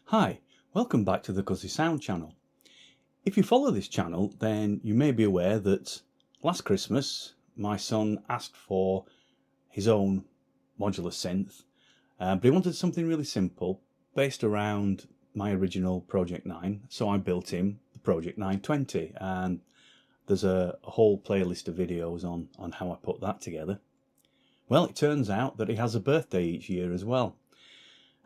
Hi, welcome back to the CuSi Sound channel. If you follow this channel, then you may be aware that last Christmas my son asked for his own modular synth, but he wanted something really simple based around my original Project 9, so I built him the Project 920, and there's a whole playlist of videos on how I put that together. Well, it turns out that he has a birthday each year as well,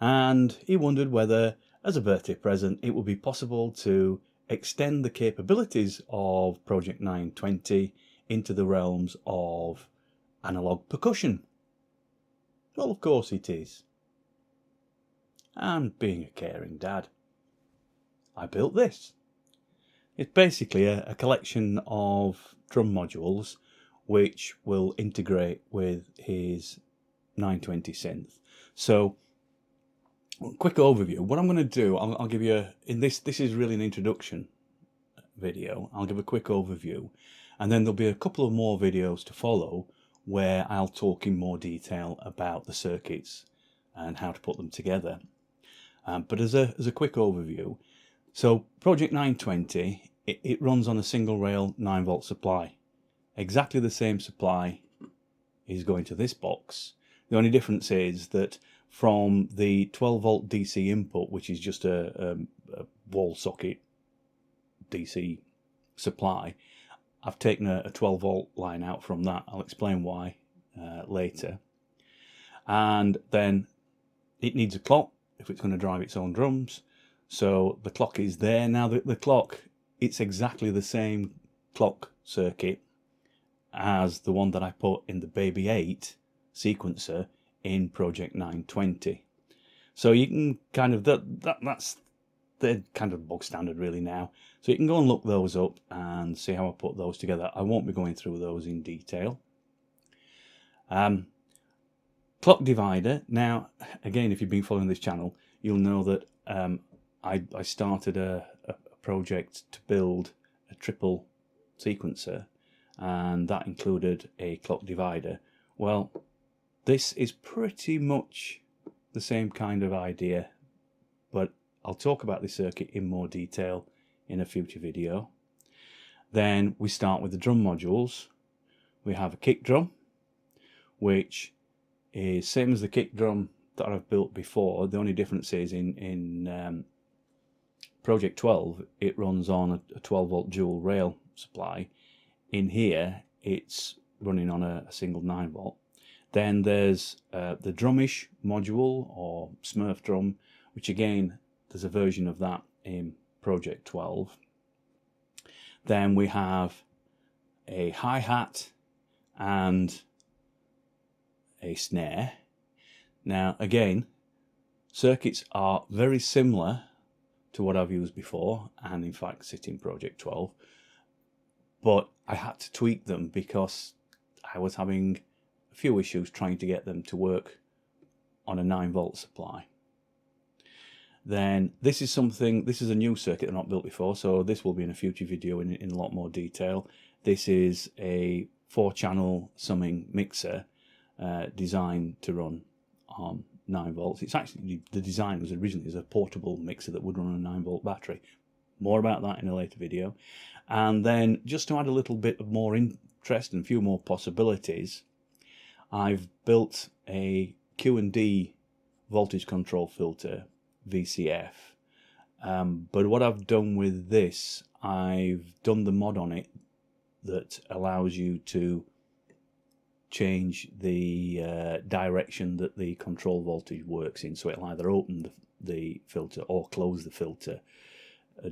and he wondered whether, as a birthday present, it would be possible to extend the capabilities of Project 920 into the realms of analog percussion. Well, of course it is. And being a caring dad, I built this. It's basically a collection of drum modules which will integrate with his 920 synth. So, quick overview. What I'm going to do, I'll give you this is really an introduction video. I'll give a quick overview, and then there'll be a couple of more videos to follow where I'll talk in more detail about the circuits and how to put them together. But as a quick overview, so Project 920, it runs on a single rail 9-volt supply. Exactly the same supply is going to this box. The only difference is that from the 12-volt DC input, which is just a wall socket DC supply, I've taken a 12-volt line out from that. I'll explain why later. And then it needs a clock if it's going to drive its own drums. So the clock is there. Now the clock, it's exactly the same clock circuit as the one that I put in the Baby 8 sequencer in Project 920. So you can kind of, that's the kind of bog standard really now. So you can go and look those up and see how I put those together. I won't be going through those in detail. Clock divider. Now, again, if you've been following this channel, you'll know that I started a project to build a triple sequencer, and that included a clock divider. Well, this is pretty much the same kind of idea, but I'll talk about the circuit in more detail in a future video. Then we start with the drum modules. We have a kick drum, which is same as the kick drum that I've built before. The only difference is in Project 12, it runs on a 12-volt dual rail supply. In here, it's running on a single 9-volt. Then there's the drumish module, or Smurf drum, which again, there's a version of that in Project 12. Then we have a hi-hat and a snare. Now again, circuits are very similar to what I've used before, and in fact sit in Project 12, but I had to tweak them because I was having a few issues trying to get them to work on a 9-volt supply. Then this is a new circuit I've not built before, so this will be in a future video in a lot more detail. This is a 4-channel summing mixer designed to run on 9 volts. It's actually, the design was originally as a portable mixer that would run on a 9-volt battery. More about that in a later video. And then, just to add a little bit of more interest and a few more possibilities, I've built a Q&D voltage control filter, VCF. But what I've done with this, I've done the mod on it that allows you to change the direction that the control voltage works in. So it'll either open the filter or close the filter,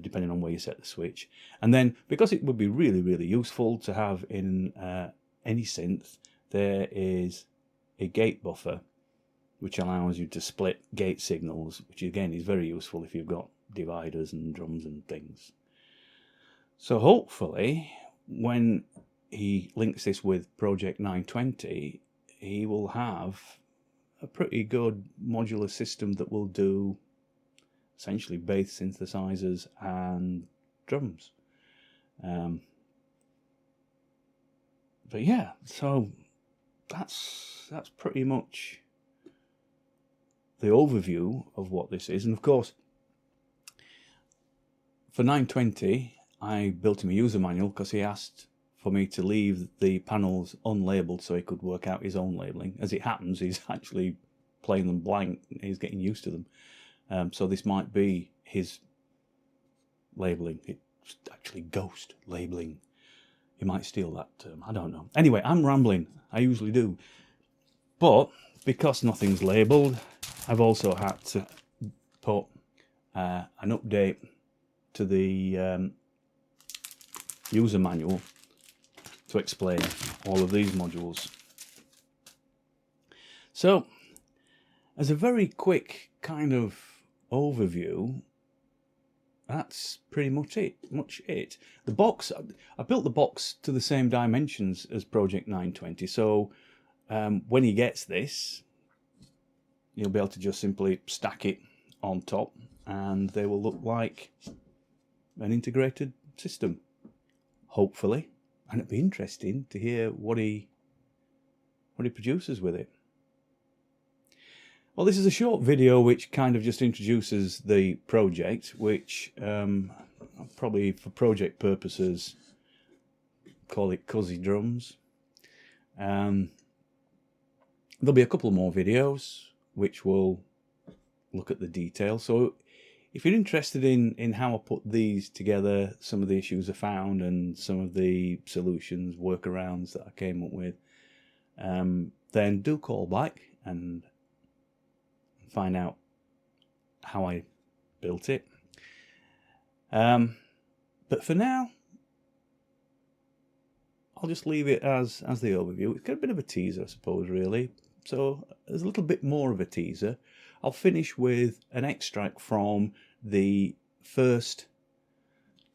depending on where you set the switch. And then, because it would be really, really useful to have in any synth, there is a gate buffer which allows you to split gate signals, which again is very useful if you've got dividers and drums and things. So hopefully, when he links this with Project 920, he will have a pretty good modular system that will do essentially bass synthesizers and drums. But yeah, so that's pretty much the overview of what this is. And of course, For 920, I built him a user manual because he asked for me to leave the panels unlabeled so he could work out his own labelling. As it happens, he's actually playing them blank. He's getting used to them. So this might be his labelling. It's actually ghost labelling. You might steal that term. I don't know. Anyway, I'm rambling. I usually do. But because nothing's labelled, I've also had to put an update to the user manual to explain all of these modules. So, as a very quick kind of overview, that's pretty much it. The box, I built the box to the same dimensions as Project 920, so when he gets this, you'll be able to just simply stack it on top and they will look like an integrated system, hopefully. And it'd be interesting to hear what he produces with it. Well, this is a short video which kind of just introduces the project, which probably for project purposes call it CuSi Drumz. There'll be a couple more videos which will look at the detail. So if you're interested in how I put these together, some of the issues I found and some of the solutions, workarounds that I came up with, then do call back and find out how I built it. But for now, I'll just leave it as the overview. It's got a bit of a teaser, I suppose, really. So there's a little bit more of a teaser. I'll finish with an extract from the first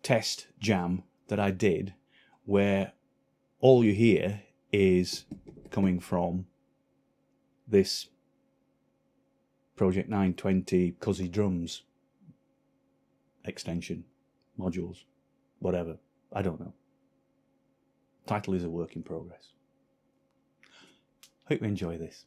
test jam that I did, where all you hear is coming from this Project 920 CuSi Drumz extension, modules, whatever. I don't know. Title is a work in progress. Hope you enjoy this.